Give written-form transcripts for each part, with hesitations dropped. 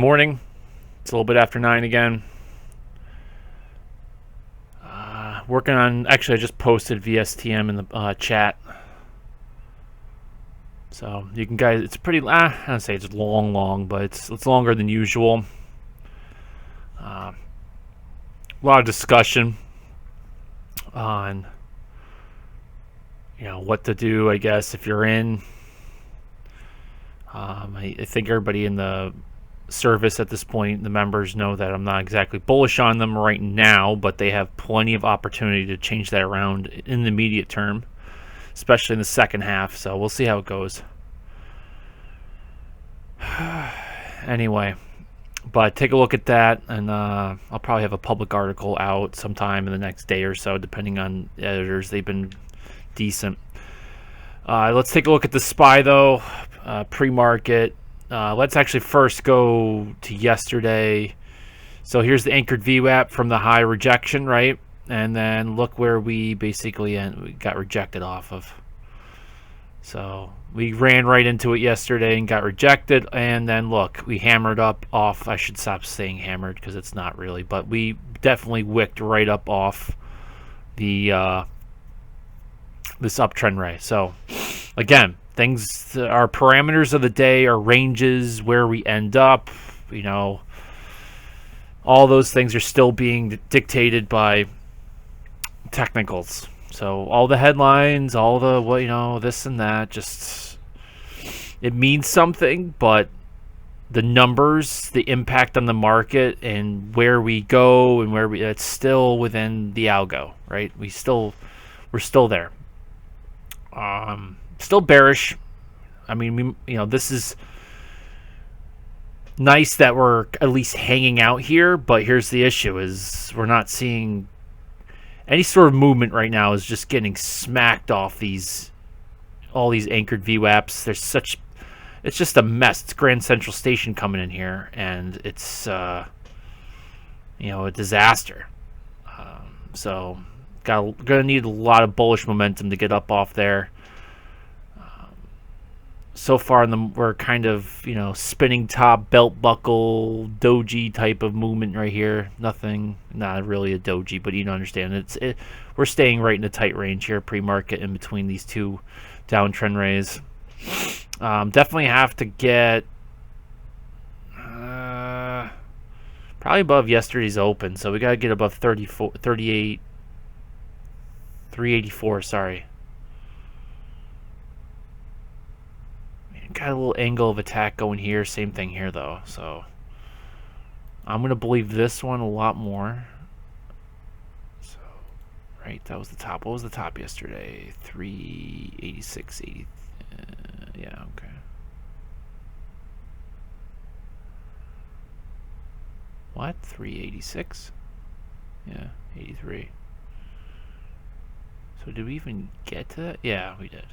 Morning. It's a little bit after 9 again. Working on, actually I just posted VSTM in the chat. So you can guys, it's pretty, I don't say it's long, but it's longer than usual. A lot of discussion on, what to do, I guess, if you're in. I think everybody in the service at this point, the members know that I'm not exactly bullish on them right now, but they have plenty of opportunity to change that around in the immediate term, especially in the second half. So we'll see how it goes. Anyway, but take a look at that, and I'll probably have a public article out sometime in the next day or so, depending on editors. They've been decent. Let's take a look at the SPY, though. Pre-market. Let's actually first go to yesterday. So here's the anchored VWAP from the high rejection, right? And then look where we basically we got rejected off of. So we ran right into it yesterday and got rejected. And then look, we hammered up off. I should stop saying hammered because it's not really. But we definitely wicked right up off the this uptrend ray. So again, things, our parameters of the day, our ranges, where we end up, all those things are still being dictated by technicals. So all the headlines, all the this and that, just it means something, but the numbers, the impact on the market, and where we go and where it's still within the algo, right? We're still there. Still bearish. I mean, this is nice that we're at least hanging out here, but here's the issue: is we're not seeing any sort of movement right now. Is just getting smacked off all these anchored VWAPs. It's just a mess. It's Grand Central Station coming in here, and it's a disaster. So gonna need a lot of bullish momentum to get up off there. So far, we're kind of spinning top, belt buckle, doji type of movement right here. Not really a doji, but you understand. We're staying right in a tight range here, pre-market, in between these two downtrend rays. Definitely have to get probably above yesterday's open, so we got to get above 384. Sorry. Got a little angle of attack going here. Same thing here, though. So I'm going to believe this one a lot more. So, right, that was the top. What was the top yesterday? 386.80. Yeah, okay. What? 386? Yeah, 83. So did we even get to that? Yeah, we did.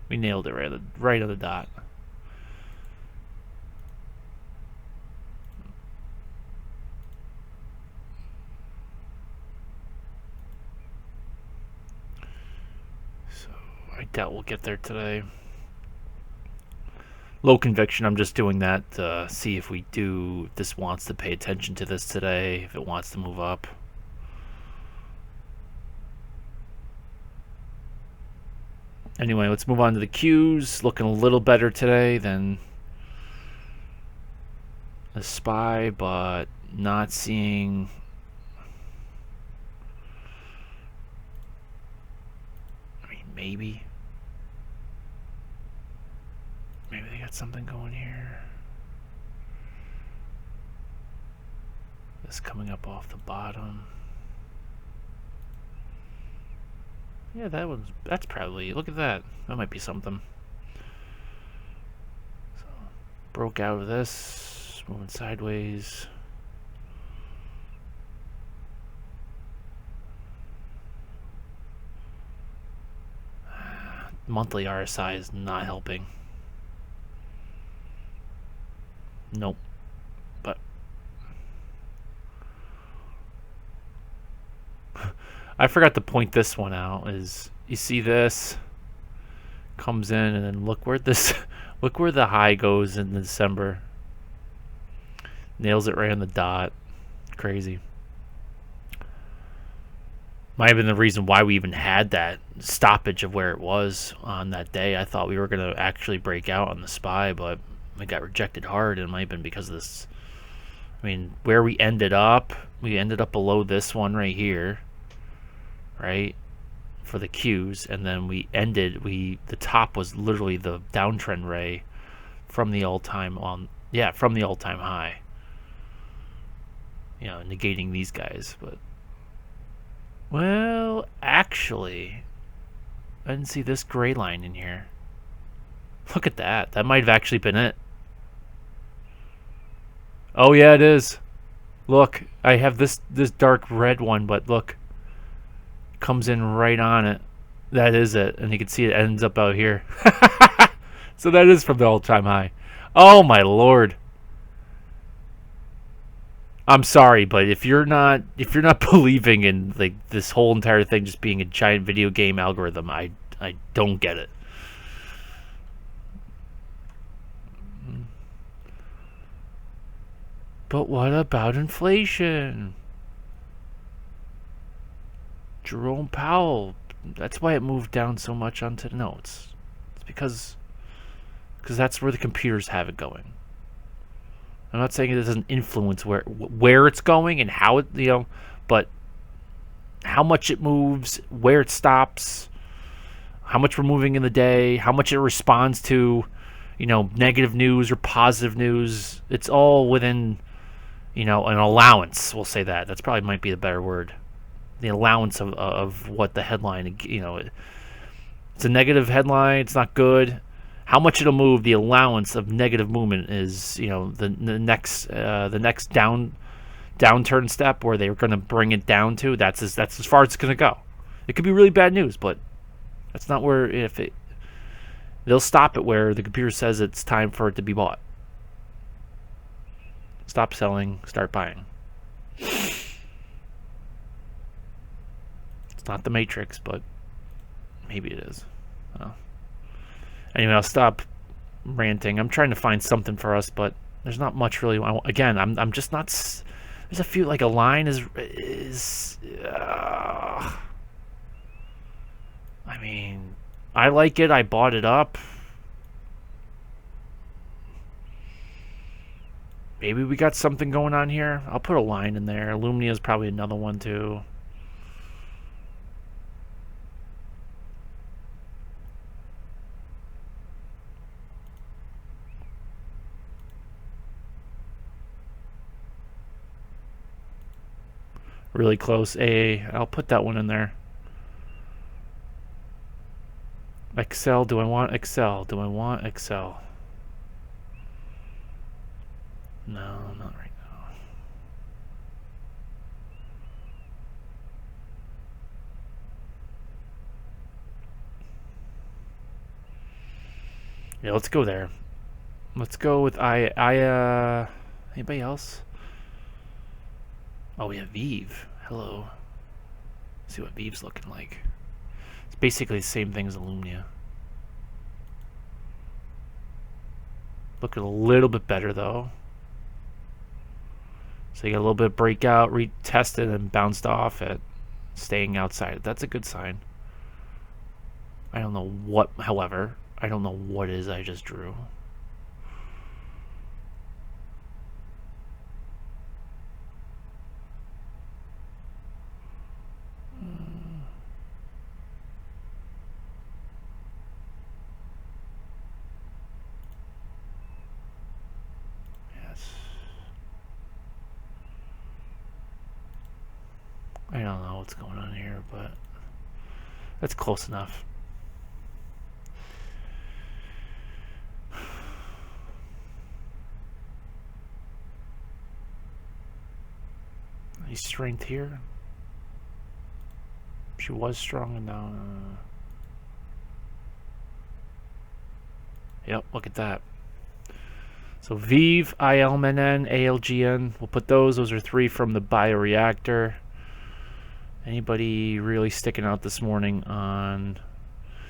We nailed it right on the dot. So I doubt we'll get there today. Low conviction. I'm just doing that to see if this wants to pay attention to this today, if it wants to move up. Anyway, let's move on to the Qs. Looking a little better today than the SPY, but not seeing. I mean, maybe they got something going here. This coming up off the bottom. Yeah, that's probably, look at that. That might be something. So, broke out of this, moving sideways. Monthly RSI is not helping. Nope. But I forgot to point this one out. Is you see this comes in, and then look where the high goes in December. Nails it right on the dot. Crazy. Might have been the reason why we even had that stoppage of where it was on that day. I thought we were going to actually break out on the SPY, but we got rejected hard, and it might have been because of this. I mean, where we ended up below this one right here, right, for the Qs, and then the top was literally the downtrend ray from the all-time from the all-time high. You know, negating these guys, but well, actually, I didn't see this gray line in here. Look at that. That might have actually been it. Oh yeah, it is. Look, I have this dark red one, but look, comes in right on it. That is it, and you can see it ends up out here. So that is from the all-time high. Oh my lord. I'm sorry, but if you're not believing in like this whole entire thing just being a giant video game algorithm, I don't get it. But what about inflation? Jerome Powell, that's why it moved down so much onto the notes. It's because that's where the computers have it going. I'm not saying it doesn't influence where it's going and how it, but how much it moves, where it stops, how much we're moving in the day, how much it responds to, negative news or positive news. It's all within, an allowance. We'll say that. That's probably might be the better word. The allowance of what the headline, it's a negative headline. It's not good. How much it'll move, the allowance of negative movement is, the next downturn step where they're going to bring it down to. That's as far as it's going to go. It could be really bad news, but that's not where they'll stop it where the computer says it's time for it to be bought. Stop selling, start buying. It's not the Matrix, but maybe it is. Oh. Anyway, I'll stop ranting. I'm trying to find something for us, but there's not much really. Again, I'm just not. There's a few, like a line is. I mean, I like it. I bought it up. Maybe we got something going on here. I'll put a line in there. Lumnia is probably another one too. Really close. I'll put that one in there. Excel. Do I want Excel? Do I want Excel? No, not right now. Yeah, let's go there. Let's go with anybody else? Oh, we have Vive. Hello. Let's see what Vive's looking like. It's basically the same thing as Lumnia. Looking a little bit better though. So you got a little bit of breakout, retested, and bounced off at staying outside. That's a good sign. I don't know what, however, I don't know what it is I just drew. I don't know what's going on here, but that's close enough. Any strength here? She was strong and now. Yep, look at that. So Vive, ILMNN, ALGN. We'll put those. Those are 3 from the bioreactor. Anybody really sticking out this morning on...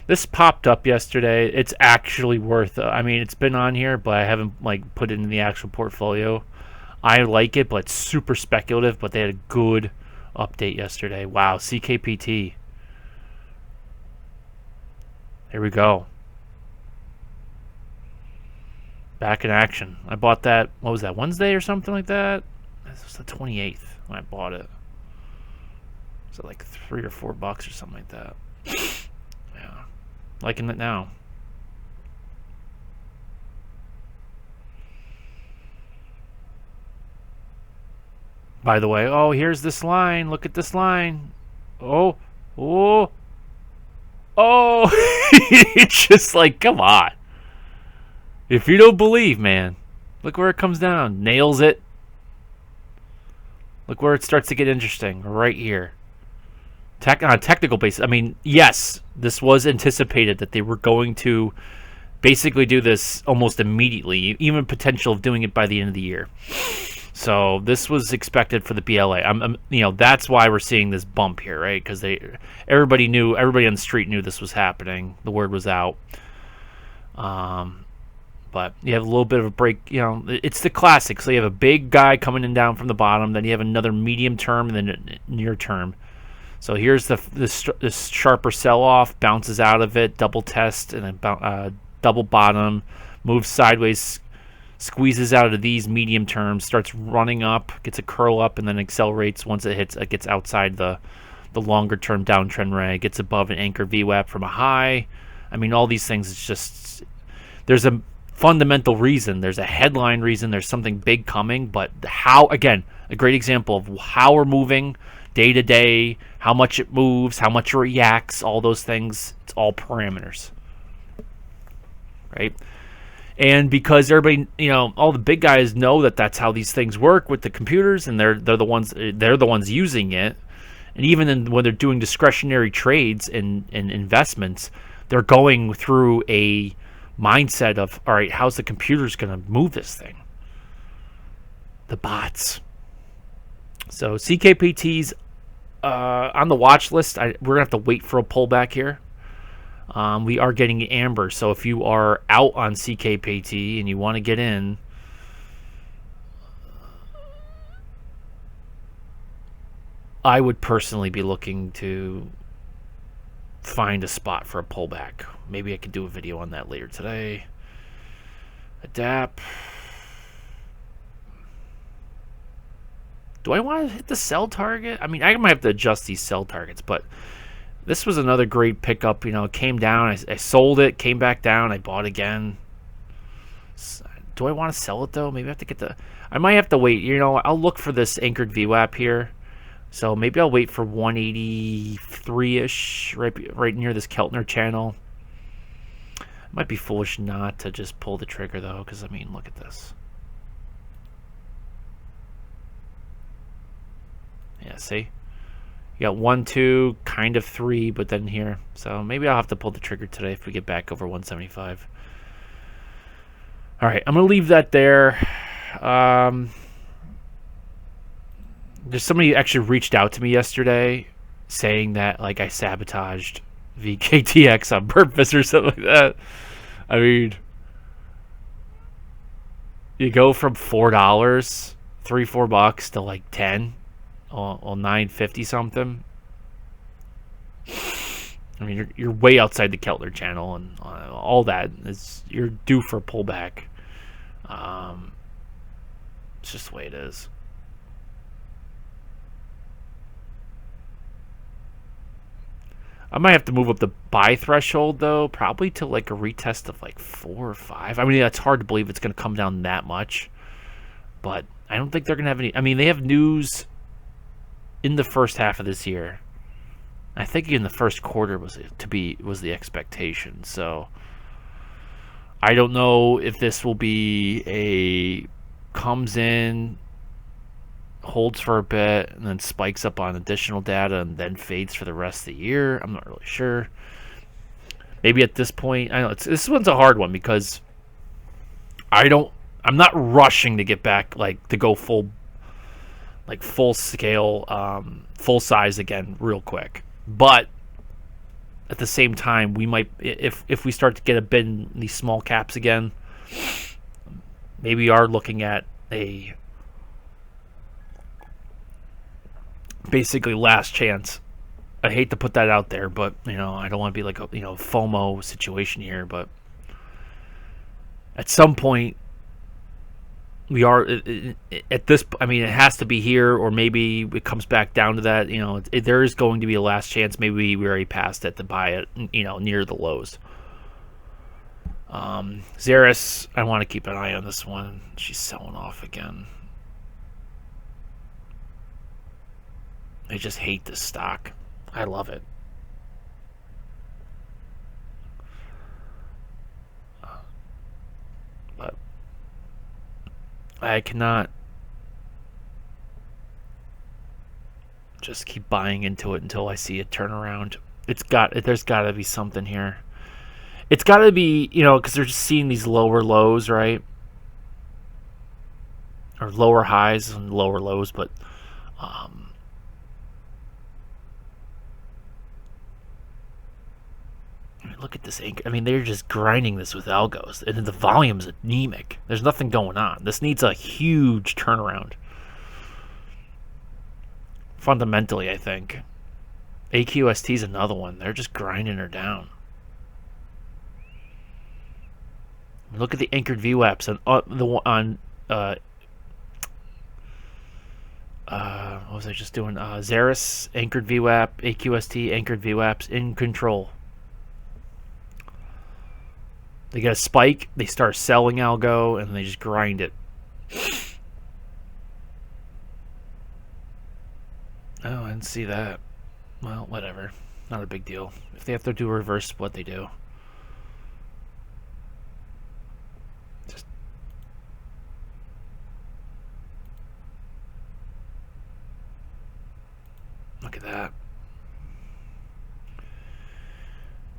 This popped up yesterday. It's actually worth... I mean, it's been on here, but I haven't put it in the actual portfolio. I like it, but it's super speculative. But they had a good update yesterday. Wow, CKPT. Here we go. Back in action. I bought that, what was that, Wednesday or something like that? This was the 28th when I bought it. Was it like $3 or $4 or something like that? Yeah. Liking it now. By the way, oh, here's this line. Look at this line. Oh, oh, oh. It's just like, come on. If you don't believe, man, look where it comes down. Nails it. Look where it starts to get interesting. Right here. On a technical basis. I mean, yes, this was anticipated that they were going to basically do this almost immediately. Even potential of doing it by the end of the year. So this was expected for the BLA. That's why we're seeing this bump here, right? Because everybody on the street knew this was happening. The word was out. But you have a little bit of a break. It's the classic. So you have a big guy coming in down from the bottom. Then you have another medium term and then a near term. So here's this sharper sell-off. Bounces out of it. Double test and then double bottom. Moves sideways. Squeezes out of these medium terms. Starts running up. Gets a curl up and then accelerates once it gets outside the longer-term downtrend ray. Gets above an anchor VWAP from a high. I mean, all these things. It's just there's a fundamental reason, there's a headline reason, there's something big coming, but how, again, a great example of how we're moving day to day, how much it moves, how much it reacts, all those things, it's all parameters, right? And because everybody, all the big guys know that that's how these things work with the computers, and they're the ones using it, and even when they're doing discretionary trades and investments, they're going through a mindset of, all right, how's the computers going to move this thing? The bots. So CKPT's on the watch list. We're going to have to wait for a pullback here. We are getting amber. So if you are out on CKPT and you want to get in, I would personally be looking to find a spot for a pullback. Maybe I could do a video on that later today. Adapt. Do I want to hit the sell target? I mean, I might have to adjust these sell targets, but this was another great pickup. It came down. I sold it, came back down. I bought again. Do I want to sell it, though? Maybe I have to get I might have to wait. I'll look for this anchored VWAP here. So maybe I'll wait for 183-ish, right near this Keltner channel. Might be foolish not to just pull the trigger, though, because, I mean, look at this. Yeah, see? You got 1, 2, kind of 3, but then here. So maybe I'll have to pull the trigger today if we get back over 175. All right, I'm going to leave that there. There's somebody actually reached out to me yesterday saying that, like, I sabotaged VKTX on purpose or something like that. I mean, you go from $4, $3-4 to like 10 on 950 something. I mean, you're way outside the Keltner channel and all that. You're due for a pullback. It's just the way it is. I might have to move up the buy threshold, though, probably to like a retest of like 4 or 5. I mean, that's hard to believe it's going to come down that much, but I don't think they're going to have any. I mean, they have news in the first half of this year. I think in the first quarter was the expectation. So I don't know if this will be comes in, holds for a bit, and then spikes up on additional data and then fades for the rest of the year. I'm not really sure. Maybe at this point, I know this one's a hard one because I'm not rushing to get back, like, to go full scale, full size again real quick. But at the same time, we might, if we start to get a bit in these small caps again, maybe we are looking at a basically last chance. I hate to put that out there, but I don't want to be like a FOMO situation here, but at some point we are at this. I mean, it has to be here, or maybe it comes back down to that. There is going to be a last chance. Maybe we already passed it to buy it. Near the lows. Xeris, I want to keep an eye on this one. She's selling off again. I just hate this stock. I love it. But I cannot just keep buying into it until I see a turnaround. There's got to be something here. It's got to be, because they're just seeing these lower lows, right? Or lower highs and lower lows, but look at this anchor. I mean, they're just grinding this with algos, and the volume's anemic. There's nothing going on. This needs a huge turnaround. Fundamentally, I think. AQST is another one. They're just grinding her down. Look at the anchored VWAPs on what was I just doing? Xeris anchored VWAP, AQST anchored VWAPs in control. They get a spike, they start selling algo, and they just grind it. Oh, I didn't see that. Well, whatever. Not a big deal. If they have to do a reverse, what they do. Just look at that.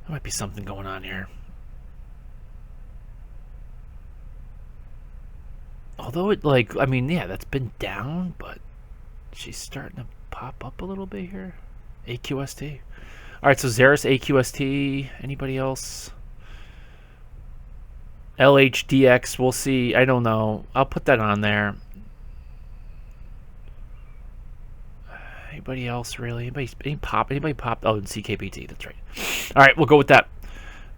There might be something going on here. Although that's been down, but she's starting to pop up a little bit here. AQST. All right, so Xeris, AQST. Anybody else? LHDX, we'll see. I don't know. I'll put that on there. Anybody else, really? Anybody pop? Oh, CKPT, that's right. All right, we'll go with that.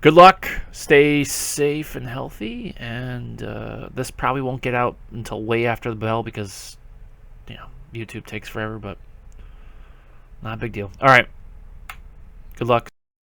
Good luck. Stay safe and healthy. And this probably won't get out until way after the bell because, YouTube takes forever, but not a big deal. All right. Good luck.